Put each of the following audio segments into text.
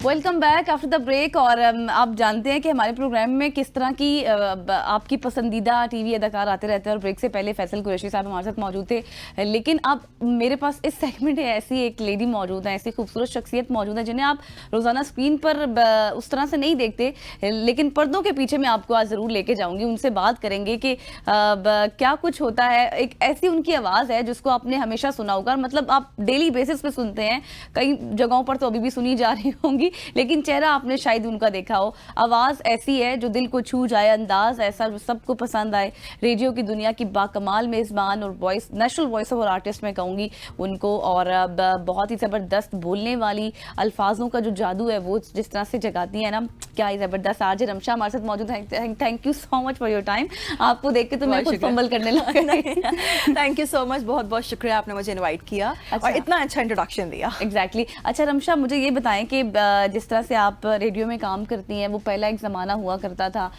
Welcome back after the break. और आप जानते हैं कि हमारे प्रोग्राम में किस तरह की आपकी पसंदीदा टीवी अदाकार आते रहते हैं, और ब्रेक से पहले फैसल कुरैशी साहब हमारे साथ मौजूद थे। लेकिन अब मेरे पास इस सेगमेंट में ऐसी एक लेडी मौजूद है, ऐसी खूबसूरत शख्सियत मौजूद है जिन्हें आप रोज़ाना स्क्रीन पर उस तरह से नहीं देखते, लेकिन पर्दों के पीछे मैं आपको आज ज़रूर लेके जाऊँगी। उनसे बात करेंगे कि क्या कुछ होता है। एक ऐसी उनकी आवाज़ है जिसको आपने हमेशा सुना होगा, मतलब आप डेली बेसिस पे सुनते हैं, कई जगहों पर तो अभी भी सुनी जा रही होंगी, लेकिन चेहरा आपने शायद उनका देखा हो। आवाज ऐसी है जो दिल को छू जाए, अंदाज ऐसा जो सबको पसंद आए। रेडियो की दुनिया की बाकमाल मेजबान और voice, national voice over artist मैं कहूंगी उनको, और बहुत ही जबरदस्त बोलने वाली, अल्फाजों का जो जादू है वो जिस तरह से जगाती है ना, क्या ही जबरदस्त। आरजे रमशा हमारे साथ मौजूद है। Thank you so much for your time. आपको देख के तो मैं खुद फंबल करने लगी। थैंक यू सो मच, बहुत बहुत शुक्रिया, आपने मुझे इनवाइट किया और इतना अच्छा इंट्रोडक्शन दिया। एग्जैक्टली। अच्छा रमशा, मुझे ये बताएं कि जिस तरह से आप रेडियो में काम करती हैं, वो पहला एक जमाना हुआ करता था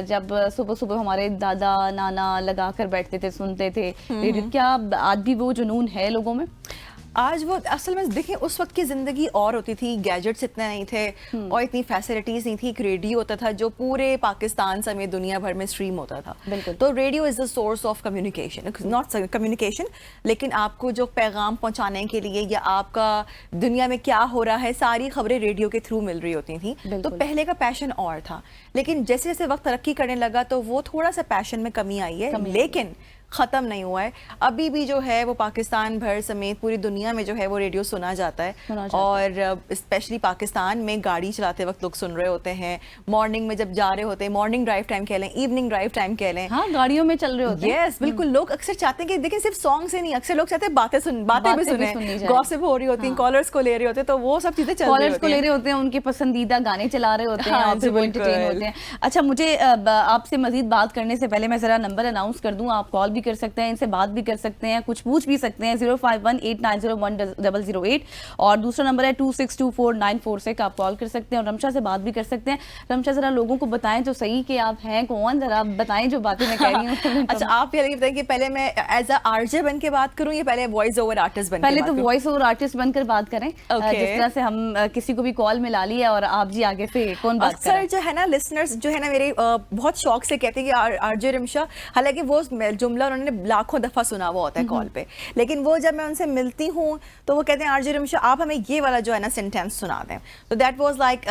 जब सुबह सुबह हमारे दादा नाना लगा कर बैठते थे, सुनते थे रेडियो। क्या आज भी वो जुनून है लोगों में? आज वो असल में देखें, उस वक्त की जिंदगी और होती थी, गैजेट्स इतने नहीं थे और इतनी फैसिलिटीज नहीं थी। एक रेडियो होता था जो पूरे पाकिस्तान समेत दुनिया भर में स्ट्रीम होता था। तो radio is the source of communication, not communication, लेकिन आपको जो पैगाम पहुंचाने के लिए या आपका दुनिया में क्या हो रहा है, सारी खबरें रेडियो के थ्रू मिल रही होती थी। तो पहले का पैशन और था, लेकिन जैसे जैसे वक्त तरक्की करने लगा तो वो थोड़ा सा पैशन में कमी आई है, लेकिन ख़त्म नहीं हुआ है। अभी भी जो है वो पाकिस्तान भर समेत पूरी दुनिया में जो है वो रेडियो सुना जाता है। और स्पेशली पाकिस्तान में गाड़ी चलाते वक्त लोग सुन रहे होते हैं, मॉर्निंग में जब जा रहे होते हैं, मॉर्निंग ड्राइव टाइम कह लें, इवनिंग ड्राइव टाइम कह लें, हाँ, गाड़ियों में चल रहे होते हैं। यस, बिल्कुल। लोग अक्सर चाहते हैं कि देखिए सिर्फ सॉन्ग से नहीं, अक्सर लोग चाहते हैं बातें भी सुने, गॉसिप हो रही होती हैं, कॉलर्स को ले रहे होते हैं, तो वो सब चीजें चल रही होती हैं। कॉलर्स को ले रहे होते हैं, उनके पसंदीदा गाने चला रहे होते हैं, आपसे वो एंटरटेन होते हैं। अच्छा, मुझे आपसे मजीद बात करने से पहले मैं जरा नंबर अनाउंस कर दूं। आप कॉल भी कर सकते हैं, इनसे बात भी कर सकते हैं, कुछ पूछ भी सकते हैं। 0518901008 और दूसरा नंबर है 26249446। आप कॉल कर सकते हैं और रमशा से बात भी कर सकते हैं। रमशा, जरा लोगों को बताएं तो सही कि आप हैं कौन, जरा बताएं जो बातें मैं कह रही हूँ। अच्छा, आप ये बताएं कि पहले मैं एज अ आरजे बन के बात करूँ या पहले वॉइस ओवर आर्टिस्ट बन? पहले तो वॉइस ओवर आर्टिस्ट बनकर बात करें। जिस तरह से हम किसी को भी कॉल मिला ली है और आप जी आगे से कौन बात कर रहे हैं? जो है ना, लिसनर्स जो है ना मेरे बहुत शौक से कहते हैं कि आरजे रमशा, हालांकि वो जुमला उन्होंने लाखों दफा सुना हुआ होता है कॉल पे, लेकिन वो जब मैं उनसे मिलती हूँ तो वो कहते हैं आरजे रमशा आप हमें ये वाला जो है ना सेंटेंस सुना दें। तो दैट वाज लाइक,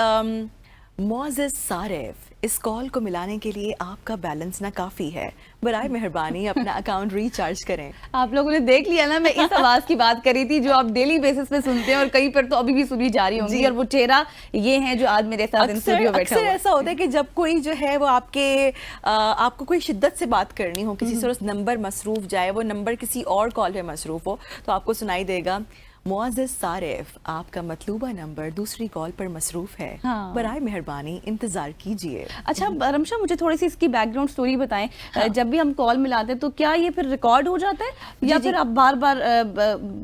मोअज़्ज़िज़ सारिफ, इस कॉल को मिलाने के लिए आपका बैलेंस ना काफी है, बराए मेहरबानी अपना अकाउंट रिचार्ज करें। आप लोगों ने देख लिया ना, मैं इस आवाज की बात करी थी जो आप डेली बेसिस पे सुनते हैं और कई पर तो अभी भी सुनी जा रही होंगी, और वो चेहरा ये है जो आज मेरे साथ इन स्टूडियो बैठा हुआ है। ऐसा होता है कि जब कोई जो है वो आपको कोई शिद्दत से बात करनी हो, किसी से नंबर मसरूफ जाए, वो नंबर किसी और कॉल पे मसरूफ हो, तो आपको सुनाई देगा, मुअज़्ज़िज़ सारिफ, आपका मतलूबा नंबर दूसरी कॉल पर मसरूफ है, हाँ। बराए मेहरबानी इंतजार कीजिए। अच्छा रमशा, मुझे थोड़ी सी इसकी बैकग्राउंड स्टोरी बताएं। हाँ। जब भी हम कॉल मिलाते हैं तो क्या ये फिर रिकॉर्ड हो जाता है या फिर आप बार बार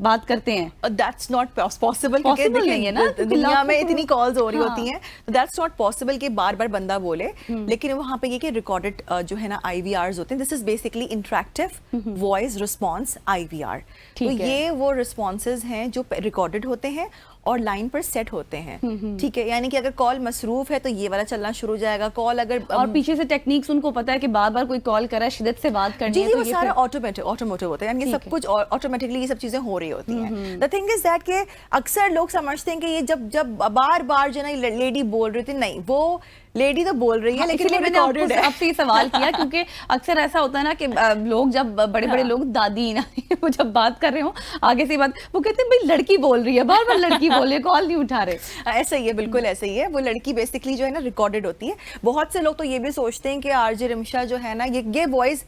बात करते हैं? दैट्स नॉट पॉसिबल, नहीं है ना, दुनिया में इतनी कॉल्स हो रही होती हैं, तो दैट्स नॉट पॉसिबल कि बार बार बंदा बोले। लेकिन वहाँ पे ये कि रिकॉर्डेड जो है ना IVRs होते हैं, this is basically interactive voice response IVR। तो ये वो रिस्पॉन्सेज हैं जो रिकॉर्डेड होते हैं और लाइन पर सेट होते हैं, ठीक है। यानी कि अगर कॉल मसरूफ है तो ये वाला चलना शुरू हो जाएगा, कॉल अगर और पीछे से टेक्निक्स उनको पता है कि बार बार कोई कॉल कर रहा है, शिद्दत से बात करनी है, तो वो सारा ऑटोमेटिव होता है, यानी सब कुछ ऑटोमेटिकली ये सब चीजें हो रही होती हैं। द थिंग इज दैट कि अक्सर लोग समझते हैं कि ये जब बार बार जो है ना लेडी बोल रही थी, नहीं, वो लेडी तो बोल रही है, लेकिन मैंने आपसे ये सवाल किया क्योंकि अक्सर ऐसा होता है ना कि लोग जब बड़े लोग, दादी नानी, वो जब बात कर रहे हो आगे से बात, वो कहते हैं भाई लड़की बोल रही है, बार बार लड़की बोल रही है, कॉल नहीं उठा रहे। ऐसा ही है, बिल्कुल ऐसा ही है। वो लड़की बेसिकली जो है ना रिकॉर्डेड होती है। बहुत से लोग तो ये भी सोचते हैं कि आरजे रमशा जो है ना, ये वॉइस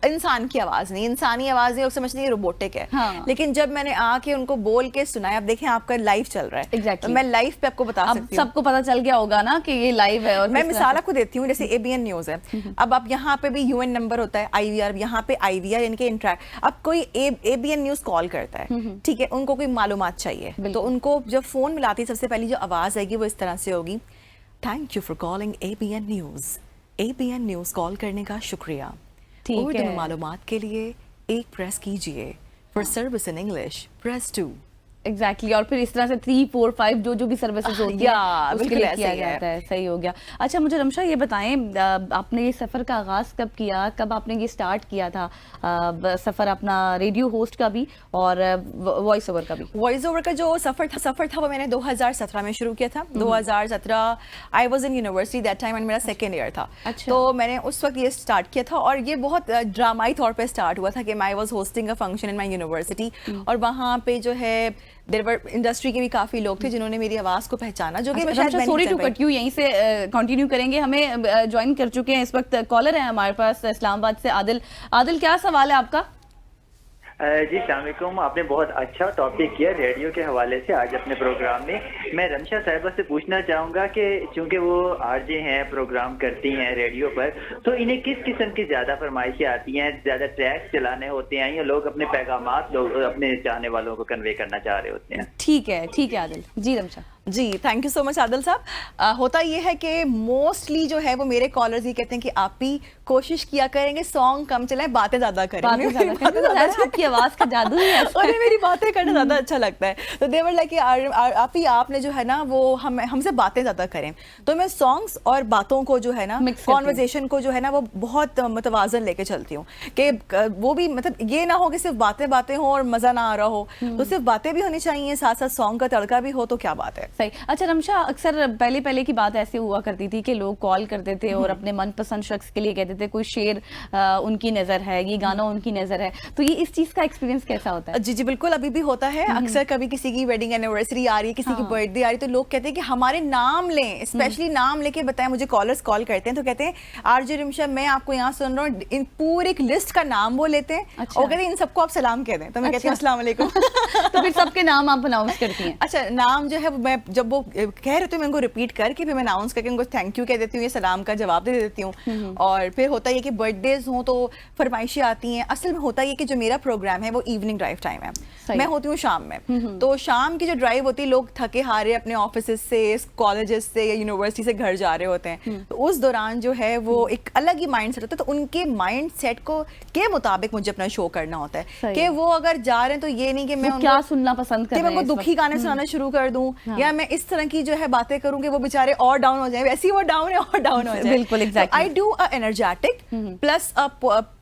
इंसान की आवाज नहीं, इंसानी आवाज नहीं, समझते हैं रोबोटिक है। हाँ। लेकिन जब मैंने आके उनको बोल के सुनाया, अब देखें आपका लाइव चल रहा है, exactly. तो मैं लाइव पे आपको बता सकती हूँ, सबको पता चल गया होगा ना कि ये लाइव है। और मैं मिसाल आपको देती हूँ, जैसे ABN न्यूज है, अब आप यहाँ पे भी UN नंबर होता है, IVR, यहाँ पे IVR यानी कि इंटरैक्ट। अब कोई ABN न्यूज कॉल करता है, ठीक है, उनको कोई मालूमात चाहिए, तो उनको जब फोन मिलाती है, सबसे पहली जो आवाज आएगी वो इस तरह से होगी, thank you for calling ABN news, ABN news call करने का शुक्रिया, उर्दू मालूमात के लिए 1 प्रेस कीजिए, for service in English press 2। Exactly और फिर इस तरह से 3, 4, 5 जो भी सर्विसेज होती है उसके बिल्कुल लिए ऐसे किया ही है। जाता है। सही हो गया। अच्छा मुझे रमशा ये बताएं, आपने ये सफ़र का आगाज़ कब किया, कब आपने ये स्टार्ट किया था सफ़र अपना रेडियो होस्ट का भी और वॉइस ओवर का भी? वॉइस ओवर का जो सफ़र था वो मैंने 2017 में शुरू किया था। 2017 I was in university that time and मेरा सेकेंड ईयर था। अच्छा। तो मैंने उस वक्त ये स्टार्ट किया था और ये बहुत ड्रामाई तौर पे स्टार्ट हुआ था कि I was hosting a function in my university और वहाँ पे जो है देयर वर इंडस्ट्री के भी काफ़ी लोग थे जिन्होंने मेरी आवाज़ को पहचाना, जो कि मैं शायद सॉरी टू कट यू, यहीं से कंटिन्यू करेंगे। हमें ज्वाइन कर चुके हैं इस वक्त कॉलर है हमारे पास इस्लामाबाद से आदिल। आदिल क्या सवाल है आपका? जी अस्सलाम, आपने बहुत अच्छा टॉपिक किया रेडियो के हवाले से आज अपने प्रोग्राम में। मैं रमशा साहिबा से पूछना चाहूँगा कि चूँकि वो आरजे हैं, प्रोग्राम करती हैं रेडियो पर, तो इन्हें किस किस्म की ज़्यादा फरमाइशें आती हैं? ज़्यादा ट्रैक्स चलाने होते हैं या लोग अपने पैगामात लोग अपने चाहने वालों को कन्वे करना चाह रहे होते हैं? ठीक है Adil ji. Ramsha ji, thank you so much Adil Sahab. होता ये है कि मोस्टली जो है वो मेरे कॉलर्स ये कहते हैं कि आप भी कोशिश किया करेंगे सॉन्ग कम चलाएं, बातें ज़्यादा करें। आपकी आवाज़ का जादू ही है। और मेरी बातें करना ज़्यादा अच्छा लगता है, तो दे वर लाइक आपने जो है ना वो हमसे बातें ज़्यादा करें। तो मैं सॉन्ग्स और बातों को जो है ना, कॉन्वर्जेशन को जो है ना वो बहुत मतवाजन लेके चलती हूँ कि वो भी मतलब ये ना हो कि सिर्फ बातें हो और मज़ा ना आ रहा हो। तो सिर्फ बातें भी होनी चाहिए, साथ साथ सॉन्ग का तड़का भी हो, तो क्या बात है। सही। अच्छा रमशा, अक्सर पहले की बात ऐसे हुआ करती थी कि लोग कॉल करते थे और अपने मनपसंद शख्स के लिए कहते थे कोई शेर उनकी नज़र है, ये गाना उनकी नज़र है, तो ये इस चीज़ का एक्सपीरियंस कैसा होता है? जी बिल्कुल, अभी भी होता है। अक्सर कभी किसी की वेडिंग एनिवर्सरी आ रही है, किसी की बर्थडे आ रही है, तो लोग कहते हैं कि हमारे नाम लें, स्पेशली नाम लेके बताएं। मुझे कॉलर्स कॉल करते हैं तो कहते हैं आरजे रिमशा मैं आपको यहाँ सुन रहा हूँ, इन पूरी एक लिस्ट का नाम वो लेते हैं। और कहते हैं इन सबको आप सलाम कह दें, तो मैं कहती हूँ अस्सलाम वालेकुम। तो फिर सबके नाम आप अनाउंस करती हैं? अच्छा, नाम जो है मैं जब वो कह रहे थे मैं उनको रिपीट करके फिर मैं अनाउंस करके उनको थैंक यू कह देती हूँ, ये सलाम का जवाब दे देती हूँ। और फिर होता है कि बर्थडेज हों तो फरमाइशें आती हैं। असल में होता है कि जो मेरा प्रोग्राम है वो इवनिंग ड्राइव टाइम है, मैं होती हूँ शाम में। तो शाम की जो ड्राइव होती है, लोग थके हारे अपने ऑफिस से, कॉलेजेस से या यूनिवर्सिटी से घर जा रहे होते हैं, तो उस दौरान जो है वो एक अलग ही माइंड सेट होता है। तो उनके माइंड सेट को के मुताबिक मुझे अपना शो करना होता है कि वो अगर जा रहे हैं तो ये नहीं कि मैं क्या सुनना पसंद कर रहे हैं, मैं उनको दुखी गाने सुनाना शुरू कर दूं या मैं इस तरह की जो है बातें करूं कि वो बेचारे और डाउन हो जाए, वैसे ही वो डाउन है और डाउन हो जाए। बिल्कुल exactly. I do a energetic plus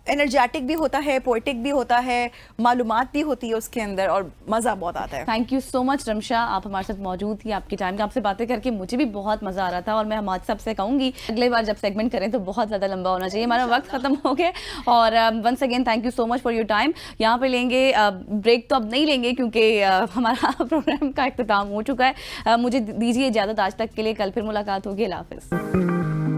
energetic भी होता है, पोएटिक भी होता है, मालूमात भी होती है उसके अंदर और मज़ा बहुत आता है। Thank you so much Ramsha, आप हमारे साथ मौजूद थी, आपकी टाइम का आपसे बातें करके मुझे भी बहुत मज़ा आ रहा था। और मैं हमारे सबसे कहूँगी अगले बार जब सेगमेंट करें तो बहुत ज़्यादा लंबा होना चाहिए, हमारा वक्त ख़त्म हो गया। और once again thank you so much for your time. यहाँ पे लेंगे ब्रेक, तो अब नहीं लेंगे क्योंकि हमारा प्रोग्राम का इख्तिताम हो चुका है। मुझे दीजिए इजाज़त आज तक के लिए, कल फिर मुलाकात होगी। अल्लाह हाफ़िज़।